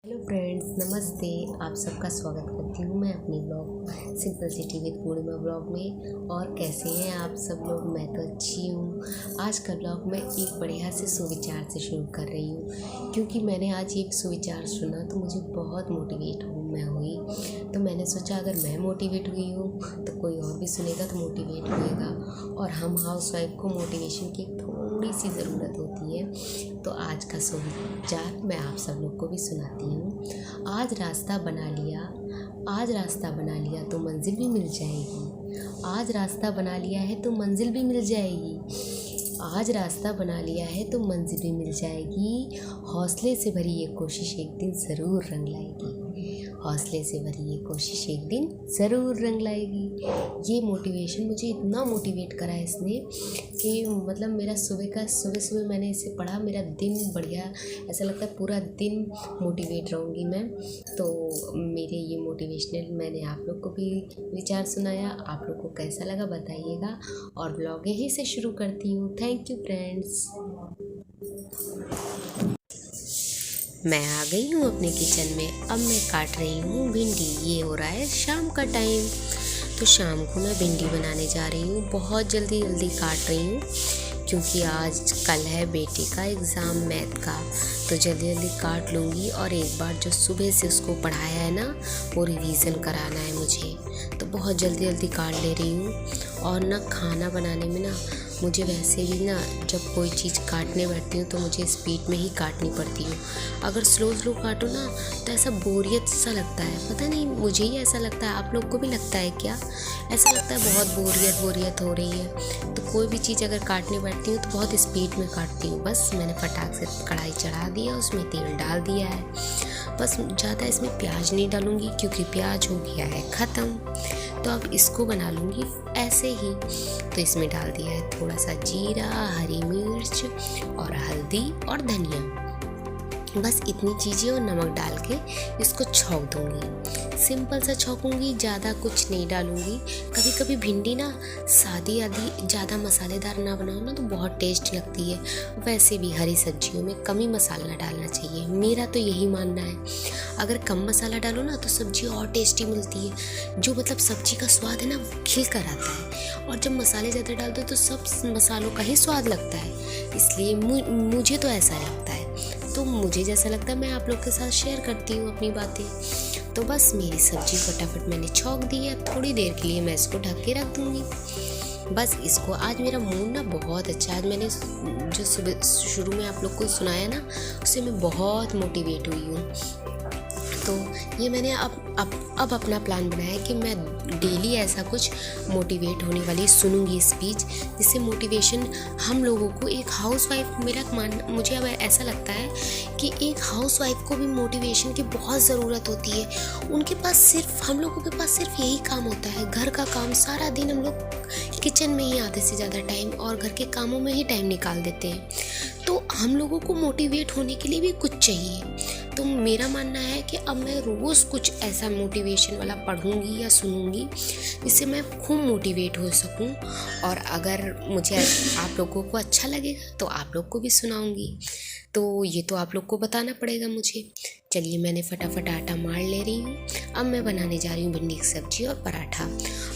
Hello friends, नमस्ते। आप सबका स्वागत करती हूँ मैं अपनी blog simple city with Purnima blog में। और कैसे हैं आप सब लोग? मैं तो अच्छी हूँ। आज का ब्लॉग मैं एक बढ़िया से सुविचार से शुरू कर रही हूँ, क्योंकि मैंने आज एक सुविचार सुना तो मुझे बहुत मोटिवेट हुई। तो मैंने सोचा अगर मैं मोटिवेट हुई हूँ तो कोई और भी सुनेगा तो मोटिवेट होएगा। और हम हाउसवाइफ को मोटिवेशन की थोड़ी सी ज़रूरत होती है। तो आज का सुविचार मैं आप सब लोग को भी सुनाती हूँ। आज रास्ता बना लिया, आज रास्ता बना लिया तो मंजिल भी मिल जाएगी। आज रास्ता बना लिया है तो मंजिल भी मिल जाएगी। आज रास्ता बना लिया है तो मंजिल भी मिल जाएगी। हौसले से भरी ये कोशिश एक दिन ज़रूर रंग लाएगी। हौसले से भरी ये कोशिश एक दिन ज़रूर रंग लाएगी। ये मोटिवेशन मुझे इतना मोटिवेट करा है इसने कि मतलब मेरा सुबह मैंने इसे पढ़ा, मेरा दिन बढ़िया, ऐसा लगता है पूरा दिन मोटिवेट रहूँगी मैं। तो मेरे ये मोटिवेशनल मैंने आप लोग को भी विचार सुनाया। आप लोग को कैसा लगा बताइएगा। और ब्लॉग यहीं से शुरू करती हूँ। Thank you friends. मैं आ गई हूँ अपने किचन में। अब मैं काट रही हूँ भिंडी। ये हो रहा है शाम का टाइम, तो शाम को मैं भिंडी बनाने जा रही हूँ। बहुत जल्दी काट रही हूँ क्योंकि आज कल है बेटे का एग्ज़ाम मैथ का, तो जल्दी काट लूँगी। और एक बार जो सुबह से उसको पढ़ाया है ना, वो रिवीज़न कराना है मुझे, तो बहुत जल्दी काट ले रही हूँ। और ना खाना बनाने में ना मुझे वैसे भी ना जब कोई चीज़ काटने बैठती हूँ तो मुझे स्पीड में ही काटनी पड़ती हूँ। अगर स्लो काटो ना तो ऐसा बोरियत सा लगता है। पता नहीं, मुझे ही ऐसा लगता है। आप लोग को भी लगता है क्या? ऐसा लगता है बहुत बोरियत हो रही है। तो कोई भी चीज़ अगर काटने बैठती हूँ तो बहुत स्पीड में काटती हूँ। बस मैंने फटाक से कढ़ाई चढ़ा दिया, उसमें तेल डाल दिया है। बस ज़्यादा इसमें प्याज नहीं डालूँगी क्योंकि प्याज हो गया है ख़त्म। तो अब इसको बना लूँगी ऐसे ही। तो इसमें डाल दिया है थोड़ा सा जीरा, हरी मिर्च और हल्दी और धनिया। बस इतनी चीज़ें और नमक डाल के इसको छौंक दूँगी। सिंपल सा छौंकूँगी, ज़्यादा कुछ नहीं डालूँगी। कभी कभी भिंडी ना सादी आदि ज़्यादा मसालेदार ना बनाओ ना तो बहुत टेस्ट लगती है। वैसे भी हरी सब्जियों में कम ही मसाला डालना चाहिए, मेरा तो यही मानना है। अगर कम मसाला डालो ना तो सब्जी और टेस्टी मिलती है। जो मतलब सब्जी का स्वाद है ना वो खिल कर आता है। और जब मसाले ज़्यादा डाल दो तो सब मसालों का ही स्वाद लगता है। इसलिए मुझे तो ऐसा लगता है। तो मुझे जैसा लगता है मैं आप लोग के साथ शेयर करती हूँ अपनी बातें। तो बस मेरी सब्जी फटाफट मैंने छौंक दी है। थोड़ी देर के लिए मैं इसको ढक के रख दूँगी। बस इसको आज मेरा मूड ना बहुत अच्छा है। आज मैंने जो सुबह शुरू में आप लोग को सुनाया ना, उससे मैं बहुत मोटिवेट हुई हूँ। तो ये मैंने अब अपना प्लान बनाया है कि मैं डेली ऐसा कुछ मोटिवेट होने वाली सुनूंगी स्पीच, जिससे मोटिवेशन हम लोगों को, एक हाउसवाइफ मुझे अब ऐसा लगता है कि एक हाउसवाइफ को भी मोटिवेशन की बहुत ज़रूरत होती है। उनके पास हम लोगों के पास सिर्फ यही काम होता है, घर का काम। सारा दिन हम लोग किचन में ही आधे से ज़्यादा टाइम और घर के कामों में ही टाइम निकाल देते हैं। तो हम लोगों को मोटिवेट होने के लिए भी कुछ चाहिए। तो मेरा मानना है कि अब मैं रोज़ कुछ ऐसा मोटिवेशन वाला पढ़ूंगी या सुनूंगी जिससे मैं खूब मोटिवेट हो सकूं। और अगर मुझे आप लोगों को अच्छा लगेगा तो आप लोग को भी सुनाऊंगी। तो ये तो आप लोग को बताना पड़ेगा मुझे। चलिए, मैंने फटाफट आटा मार ले रही हूँ। अब मैं बनाने जा रही हूँ भिंडी की सब्जी और पराठा।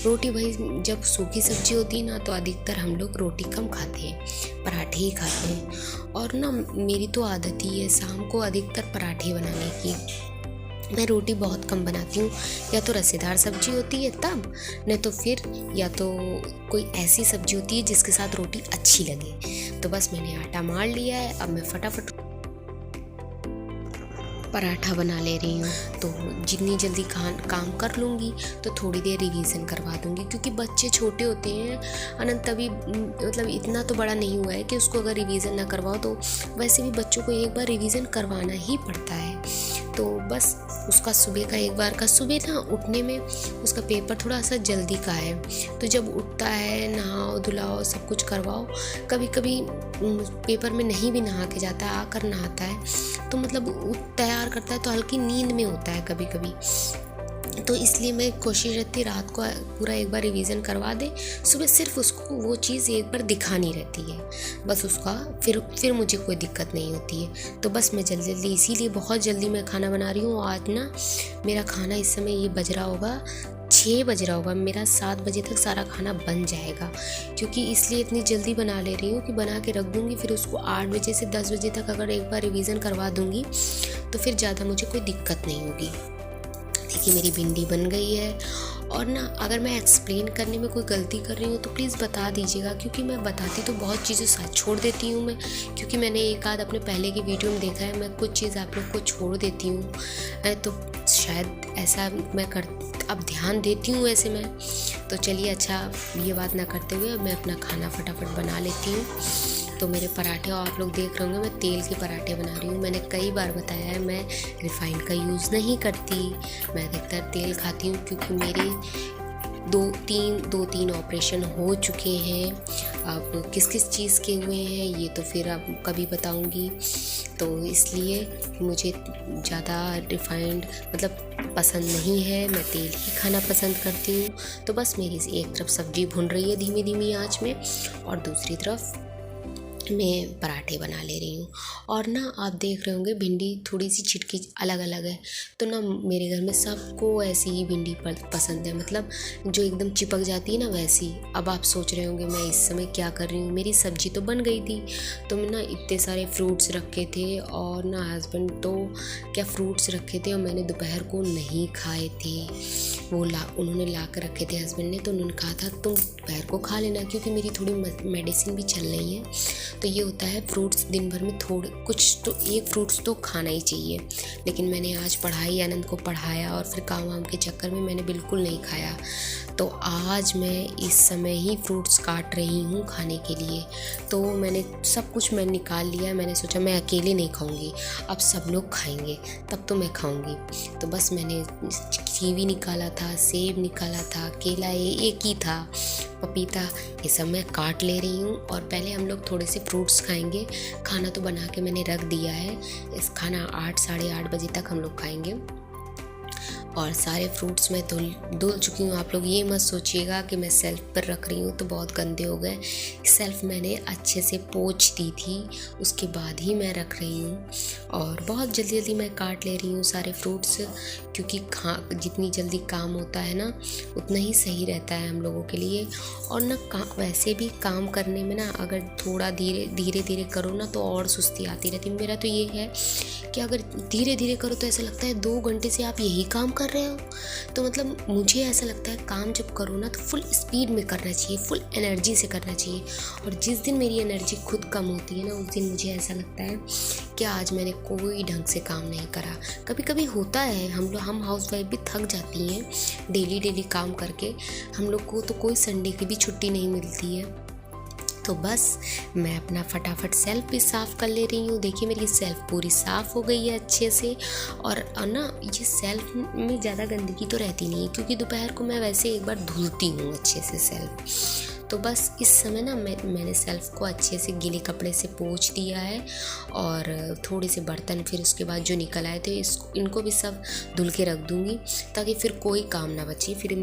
रोटी भाई, जब सूखी सब्जी होती है ना तो अधिकतर हम लोग रोटी कम खाते हैं, पराठे ही खाते हैं। और ना मेरी तो आदत ही है शाम को अधिकतर पराठे बनाने की। मैं रोटी बहुत कम बनाती हूँ। या तो रसेदार सब्जी होती है तब, नहीं तो फिर या तो कोई ऐसी सब्जी होती है जिसके साथ रोटी अच्छी लगे। तो बस मैंने आटा मार लिया है। अब मैं फटाफट पराठा बना ले रही हूँ। तो जितनी जल्दी काम कर लूँगी तो थोड़ी देर रिवीज़न करवा दूँगी, क्योंकि बच्चे छोटे होते हैं। अनंत तभी मतलब इतना तो बड़ा नहीं हुआ है कि उसको अगर रिवीज़न ना करवाओ तो वैसे भी बच्चों को एक बार रिवीज़न करवाना ही पड़ता है। तो बस उसका सुबह ना उठने में उसका पेपर थोड़ा सा जल्दी का है। तो जब उठता है, नहाओ धुलाओ सब कुछ करवाओ। कभी कभी पेपर में नहीं भी नहा के जाता है, आकर नहाता है तो मतलब तैयार करता है तो हल्की नींद में होता है कभी कभी। तो इसलिए मैं कोशिश रहती रात को पूरा एक बार रिवीजन करवा दे, सुबह सिर्फ उसको वो चीज़ एक बार दिखानी रहती है, बस उसका फिर मुझे कोई दिक्कत नहीं होती है। तो बस मैं जल्दी इसीलिए बहुत जल्दी मैं खाना बना रही हूँ। आज ना मेरा खाना इस समय ये बज रहा होगा 6 बज रहा होगा, मेरा 7 बजे तक सारा खाना बन जाएगा, क्योंकि इसलिए इतनी जल्दी बना ले रही हूँ कि बना के रख दूँगी, फिर उसको 8 बजे से 10 बजे तक अगर एक बार रिवीजन करवा दूँगी तो फिर ज़्यादा मुझे कोई दिक्कत नहीं होगी। देखिए मेरी भिंडी बन गई है। और ना अगर मैं एक्सप्लेन करने में कोई गलती कर रही हूँ तो प्लीज़ बता दीजिएगा, क्योंकि मैं बताती तो बहुत चीज़ें साथ छोड़ देती हूँ मैं, क्योंकि मैंने एक आध अपने पहले की वीडियो में देखा है मैं कुछ चीज़ आप लोग को छोड़ देती हूँ, तो शायद ऐसा मैं अब ध्यान देती हूँ ऐसे मैं। तो चलिए अच्छा ये बात ना करते हुए मैं अपना खाना फटाफट बना लेती हूँ। तो मेरे पराठे आप लोग देख रहे होंगे, मैं तेल के पराठे बना रही हूँ। मैंने कई बार बताया है मैं रिफाइंड का यूज़ नहीं करती, मैं अधिकतर तेल खाती हूँ, क्योंकि मेरे दो तीन ऑपरेशन हो चुके हैं। अब किस किस चीज़ के हुए हैं ये तो फिर अब कभी बताऊँगी। तो इसलिए मुझे ज़्यादा रिफाइंड मतलब पसंद नहीं है, मैं तेल ही खाना पसंद करती हूँ। तो बस मेरी एक तरफ सब्ज़ी भुन रही है धीमी धीमी आँच में, और दूसरी तरफ मैं पराठे बना ले रही हूँ। और ना आप देख रहे होंगे भिंडी थोड़ी सी छिटकी अलग अलग है, तो ना मेरे घर में सबको ऐसी ही भिंडी पसंद है, मतलब जो एकदम चिपक जाती है ना वैसी। अब आप सोच रहे होंगे मैं इस समय क्या कर रही हूँ, मेरी सब्जी तो बन गई थी, तो मैं ना इतने सारे फ्रूट्स रखे थे, और ना हस्बैंड तो क्या फ्रूट्स रखे थे और मैंने दोपहर को नहीं खाए थे, वो उन्होंने ला कर रखे थे हस्बैंड ने, तो उन्होंने कहा था तुम दोपहर को खा लेना, क्योंकि मेरी थोड़ी मेडिसिन भी चल रही है। तो ये होता है फ्रूट्स दिन भर में थोड़े कुछ तो एक फ्रूट्स तो खाना ही चाहिए, लेकिन मैंने आज पढ़ाई आनंद को पढ़ाया और फिर काम वाम के चक्कर में मैंने बिल्कुल नहीं खाया। तो आज मैं इस समय ही फ्रूट्स काट रही हूँ खाने के लिए। तो मैंने सब कुछ मैं निकाल लिया, मैंने सोचा मैं अकेले नहीं खाऊंगी, अब सब लोग खाएंगे तब तो मैं खाऊंगी। तो बस मैंने कीवी निकाला था, सेब निकाला था, केला एक ही था, पपीता, ये सब मैं काट ले रही हूँ। और पहले हम लोग थोड़े से फ्रूट्स खाएंगे। खाना तो बना के मैंने रख दिया है, इस खाना 8 साढ़े 8 बजे तक हम लोग खाएंगे। और सारे फ्रूट्स मैं धुल चुकी हूँ। आप लोग ये मत सोचिएगा कि मैं सेल्फ पर रख रही हूँ तो बहुत गंदे हो गए, सेल्फ मैंने अच्छे से पोंछ दी थी, उसके बाद ही मैं रख रही हूँ। और बहुत जल्दी जल्दी मैं काट ले रही हूँ सारे फ्रूट्स, क्योंकि जितनी जल्दी काम होता है ना उतना ही सही रहता है हम लोगों के लिए। और ना वैसे भी काम करने में ना अगर थोड़ा धीरे धीरे करो ना तो और सुस्ती आती रहती है। मेरा तो ये है कि अगर धीरे धीरे करो तो ऐसा लगता है 2 घंटे से आप यही काम कर रहे हो। तो मतलब मुझे ऐसा लगता है काम जब करो ना तो फुल स्पीड में करना चाहिए, फुल एनर्जी से करना चाहिए। और जिस दिन मेरी एनर्जी खुद कम होती है ना उस दिन मुझे ऐसा लगता है कि आज मैंने कोई ढंग से काम नहीं करा। कभी कभी होता है, हम हाउसवाइफ भी थक जाती हैं डेली काम करके, हम लोग को तो कोई संडे की भी छुट्टी नहीं मिलती है। तो बस मैं अपना फटाफट सेल्फ भी साफ़ कर ले रही हूँ। देखिए मेरी सेल्फ पूरी साफ़ हो गई है अच्छे से। और ना ये सेल्फ में ज़्यादा गंदगी तो रहती नहीं है, क्योंकि दोपहर को मैं वैसे एक बार धुलती हूँ अच्छे से सेल्फ। तो बस इस समय ना मैंने सेल्फ को अच्छे से गीले कपड़े से पोंछ दिया है, और थोड़े से बर्तन फिर उसके बाद जो निकल आए थे इनको भी सब धुल के रख दूँगी, ताकि फिर कोई काम ना बचे। फिर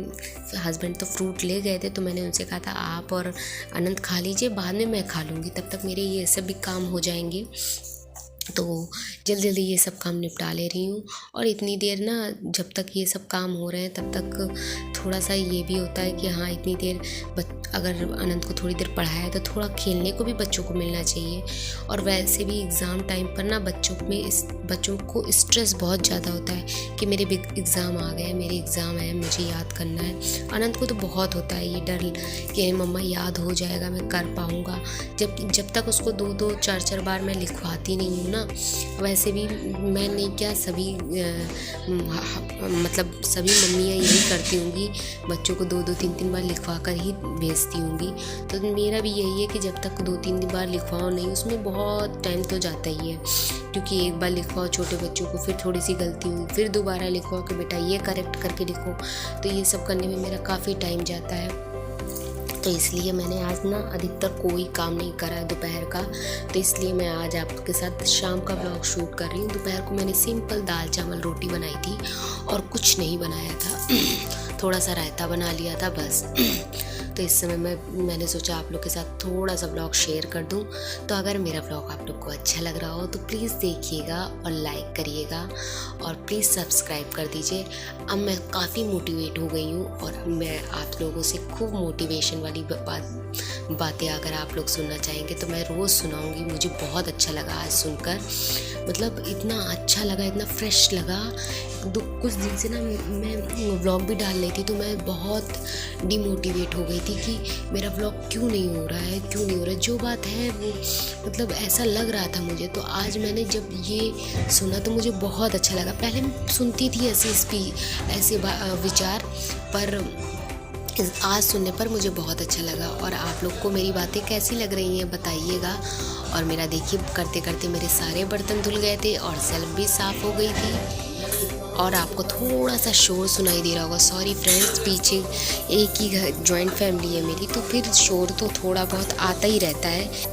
हस्बैंड तो फ्रूट ले गए थे, तो मैंने उनसे कहा था आप और अनंत खा लीजिए, बाद में मैं खा लूँगी, तब तक मेरे ये सब भी काम हो जाएंगे। तो जल्दी ये सब काम निपटा ले रही हूँ। और इतनी देर ना जब तक ये सब काम हो रहे हैं तब तक थोड़ा सा ये भी होता है कि हाँ इतनी देर अगर अनंत को थोड़ी देर पढ़ाया तो थोड़ा खेलने को भी बच्चों को मिलना चाहिए। और वैसे भी एग्ज़ाम टाइम पर ना बच्चों को स्ट्रेस बहुत ज़्यादा होता है कि मेरे एग्ज़ाम आ गए, मेरे एग्ज़ाम है, मुझे याद करना है। अनंत को तो बहुत होता है ये डर कि मम्मा याद हो जाएगा, मैं कर पाऊँगा। जब तक उसको 2-2 4-4 बार मैं लिखवाती नहीं हूँ ना, वैसे भी मैं नहीं क्या सभी मतलब सभी मम्मियाँ यही करती होंगी, बच्चों को 2-2 3-3 बार लिखवा कर ही भेजती होंगी। तो मेरा भी यही है कि जब तक 2-3 बार लिखवाओ नहीं, उसमें बहुत टाइम तो जाता ही है, क्योंकि एक बार लिखवाओ छोटे बच्चों को, फिर थोड़ी सी गलती हुई, फिर दोबारा लिखवाओ कि बेटा ये करेक्ट करके लिखो, तो ये सब करने में मेरा काफ़ी टाइम जाता है। तो इसलिए मैंने आज ना अधिकतर कोई काम नहीं करा है दोपहर का, तो इसलिए मैं आज आपके साथ शाम का व्लॉग शूट कर रही हूँ। दोपहर को मैंने सिंपल दाल चावल रोटी बनाई थी और कुछ नहीं बनाया था थोड़ा सा रायता बना लिया था बस। तो इस समय मैंने सोचा आप लोग के साथ थोड़ा सा व्लॉग शेयर कर दूं। तो अगर मेरा व्लॉग आप लोग को अच्छा लग रहा हो तो प्लीज़ देखिएगा और लाइक करिएगा और प्लीज़ सब्सक्राइब कर दीजिए। अब मैं काफ़ी मोटिवेट हो गई हूँ और मैं आप लोगों से खूब मोटिवेशन वाली बातें अगर आप लोग सुनना चाहेंगे तो मैं रोज़ सुनाऊंगी। मुझे बहुत अच्छा लगा आज सुनकर, मतलब इतना अच्छा लगा, इतना फ्रेश लगा। कुछ दिन से ना मैं व्लॉग भी डाल रही थी तो मैं बहुत डिमोटिवेट हो गई थी कि मेरा व्लॉग क्यों नहीं हो रहा है। जो बात है वो मतलब ऐसा लग रहा था मुझे। तो आज मैंने जब ये सुना तो मुझे बहुत अच्छा लगा। पहले मैं सुनती थी ऐसे विचार, पर आज सुनने पर मुझे बहुत अच्छा लगा। और आप लोग को मेरी बातें कैसी लग रही हैं बताइएगा। और मेरा देखिए करते करते मेरे सारे बर्तन धुल गए थे और सेल्फ भी साफ़ हो गई थी। और आपको थोड़ा सा शोर सुनाई दे रहा होगा, सॉरी फ्रेंड्स, पीछे एक ही घर जॉइंट फैमिली है मेरी, तो फिर शोर तो थोड़ा बहुत आता ही रहता है।